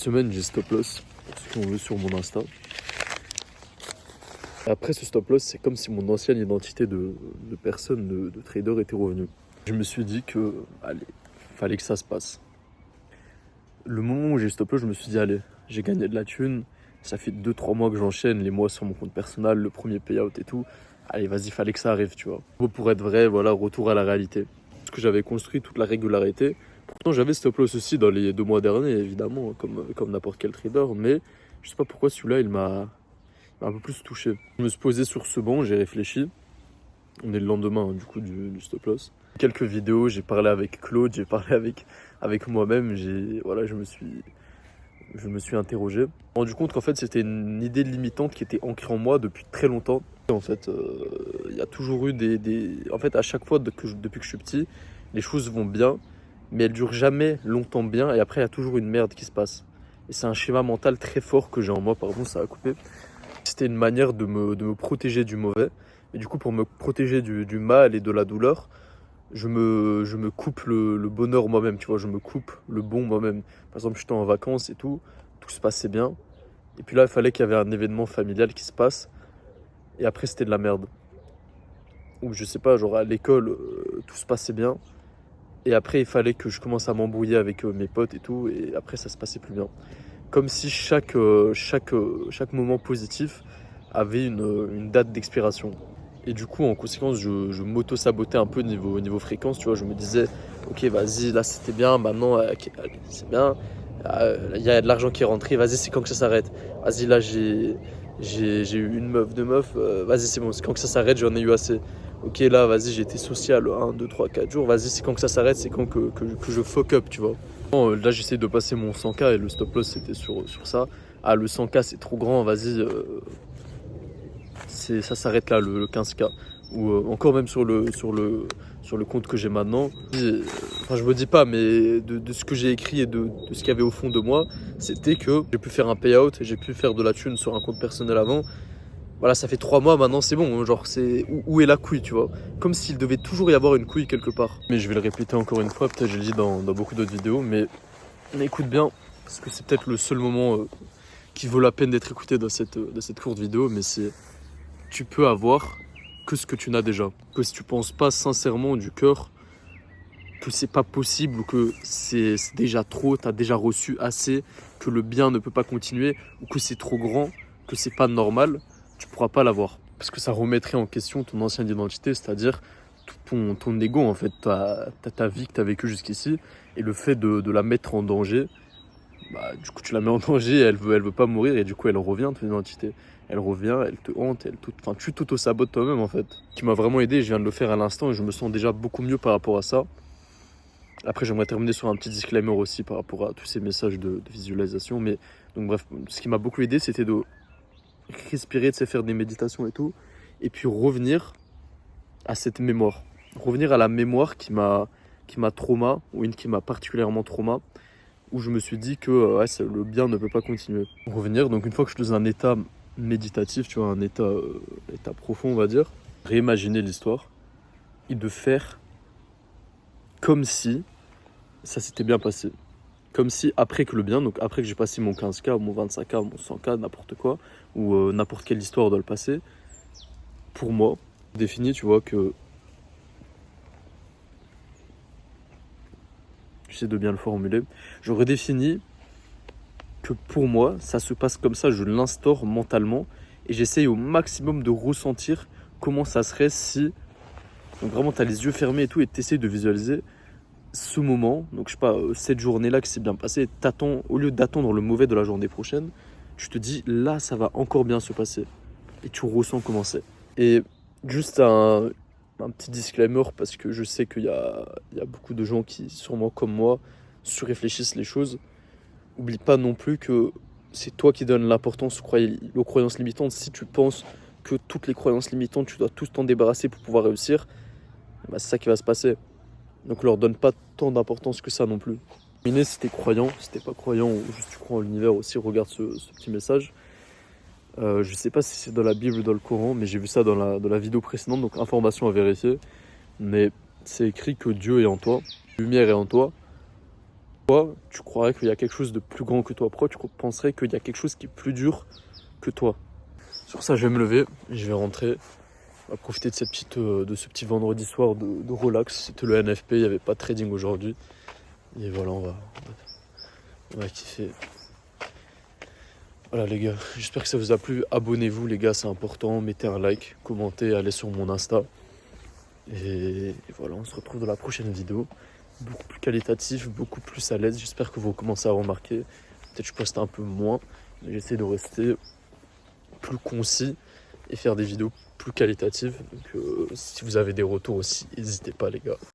Semaine, j'ai stop loss, pour ceux qui ont vu sur mon Insta. Après ce stop loss, c'est comme si mon ancienne identité de personne, de trader était revenue. Je me suis dit que, allez, fallait que ça se passe. Le moment où j'ai stop loss, je me suis dit, allez, j'ai gagné de la thune. Ça fait 2-3 mois que j'enchaîne les mois sur mon compte personnel, le premier payout et tout. Allez, vas-y, fallait que ça arrive, tu vois. Pour être vrai, voilà, retour à la réalité. Parce que j'avais construit toute la régularité. Pourtant, j'avais stop loss aussi dans les 2 mois derniers, évidemment, comme n'importe quel trader. Mais je sais pas pourquoi celui-là, il m'a un peu plus touché. Je me suis posé sur ce banc, j'ai réfléchi. On est le lendemain, du coup, du stop loss. Quelques vidéos, j'ai parlé avec Claude, j'ai parlé avec moi-même. Voilà, je me suis interrogé. Je me suis rendu compte qu'en fait, c'était une idée limitante qui était ancrée en moi depuis très longtemps. En fait, il y a toujours eu En fait, à chaque fois, depuis que je suis petit, les choses vont bien, mais elles durent jamais longtemps bien, et après, il y a toujours une merde qui se passe. Et c'est un schéma mental très fort que j'ai en moi, pardon, ça a coupé. C'était une manière de me protéger du mauvais. Et du coup, pour me protéger du mal et de la douleur, je me coupe le bonheur moi-même, tu vois, je me coupe le bon moi-même. Par exemple, j'étais en vacances et tout se passait bien. Et puis là, il fallait qu'il y avait un événement familial qui se passe. Et après, c'était de la merde. Ou je sais pas, genre à l'école, tout se passait bien. Et après, il fallait que je commence à m'embrouiller avec mes potes et tout. Et après, ça se passait plus bien. Comme si chaque moment positif avait une date d'expiration. Et du coup, en conséquence, je m'auto-sabotais un peu niveau fréquence, tu vois. Je me disais, ok, vas-y, là c'était bien, maintenant, allez, c'est bien. Il y a de l'argent qui est rentré, vas-y, c'est quand que ça s'arrête. Vas-y, là j'ai eu une meuf, deux meufs, vas-y, c'est bon, c'est quand que ça s'arrête, j'en ai eu assez. Ok, là, vas-y, j'ai été social 1, 2, 3, 4 jours, vas-y, c'est quand que ça s'arrête, c'est quand que je fuck up, tu vois. Bon, là, j'essaie de passer mon 100K et le stop loss c'était sur ça. Ah, le 100K c'est trop grand, vas-y, ça s'arrête là, le 15K. Ou encore même sur le compte que j'ai maintenant. Enfin, je me dis pas, mais de ce que j'ai écrit et de ce qu'il y avait au fond de moi, c'était que j'ai pu faire un payout, j'ai pu faire de la thune sur un compte personnel avant. Voilà, ça fait 3 mois maintenant, c'est bon. Hein, genre, où est la couille, tu vois? Comme s'il devait toujours y avoir une couille quelque part. Mais je vais le répéter encore une fois, peut-être je l'ai dit dans beaucoup d'autres vidéos, mais écoute bien, parce que c'est peut-être le seul moment qui vaut la peine d'être écouté dans cette courte vidéo, mais c'est tu peux avoir que ce que tu n'as déjà. Que si tu penses pas sincèrement du cœur que c'est pas possible ou que c'est déjà trop, tu as déjà reçu assez, que le bien ne peut pas continuer ou que c'est trop grand, que c'est pas normal, tu pourras pas l'avoir. Parce que ça remettrait en question ton ancienne identité, c'est-à-dire ton ego en fait, ta vie que tu as vécue jusqu'ici et le fait de la mettre en danger. Bah, du coup, tu la mets en danger, elle veut pas mourir et du coup, elle revient, ton identité. Elle revient, elle te hante, enfin, tu t'auto-sabotes toi-même en fait. Ce qui m'a vraiment aidé, je viens de le faire à l'instant et je me sens déjà beaucoup mieux par rapport à ça. Après, j'aimerais terminer sur un petit disclaimer aussi par rapport à tous ces messages de visualisation. Mais donc, bref, ce qui m'a beaucoup aidé, c'était de respirer, de faire des méditations et tout. Et puis revenir à cette mémoire. Revenir à la mémoire qui m'a trauma, ou une qui m'a particulièrement trauma, où je me suis dit que ouais, le bien ne peut pas continuer. Revenir, donc une fois que je suis dans un état méditatif, tu vois, un état profond, on va dire, réimaginer l'histoire et de faire comme si ça s'était bien passé. Comme si après que le bien, donc après que j'ai passé mon 15K, mon 25K, mon 100K, n'importe quoi, ou n'importe quelle histoire doit le passer, pour moi, défini, tu vois, que j'essaie de bien le formuler, je redéfinis que pour moi, ça se passe comme ça, je l'instaure mentalement et j'essaye au maximum de ressentir comment ça serait si, donc vraiment tu as les yeux fermés et tout et tu essayes de visualiser ce moment, donc je sais pas, cette journée-là qui s'est bien passée, t'attends, au lieu d'attendre le mauvais de la journée prochaine, tu te dis là ça va encore bien se passer et tu ressens comment c'est. Et juste un petit disclaimer parce que je sais qu'il y a beaucoup de gens qui, sûrement comme moi, surréfléchissent les choses. Oublie pas non plus que c'est toi qui donnes l'importance aux croyances limitantes. Si tu penses que toutes les croyances limitantes, tu dois tous t'en débarrasser pour pouvoir réussir, bah c'est ça qui va se passer. Donc leur donne pas tant d'importance que ça non plus. Mais si t'es croyant, si t'es pas croyant ou juste tu crois en l'univers aussi, regarde ce petit message. Je sais pas si c'est dans la Bible ou dans le Coran, mais j'ai vu ça dans la vidéo précédente, donc information à vérifier. Mais c'est écrit que Dieu est en toi, la lumière est en toi, Toi, tu croirais qu'il y a quelque chose de plus grand que toi. Pourquoi tu penserais qu'il y a quelque chose qui est plus dur que toi? Sur ça, je vais me lever, je vais rentrer. On va profiter de, de ce petit vendredi soir de relax. C'était le NFP, il n'y avait pas de trading aujourd'hui. Et voilà, on va kiffer. Voilà les gars, j'espère que ça vous a plu. Abonnez-vous les gars, c'est important. Mettez un like, commentez, allez sur mon Insta. Et voilà, on se retrouve dans la prochaine vidéo. Beaucoup plus qualitatif, beaucoup plus à l'aise. J'espère que vous commencez à remarquer. Peut-être que je poste un peu moins, mais j'essaie de rester plus concis et faire des vidéos plus qualitatives. Donc si vous avez des retours aussi, n'hésitez pas les gars.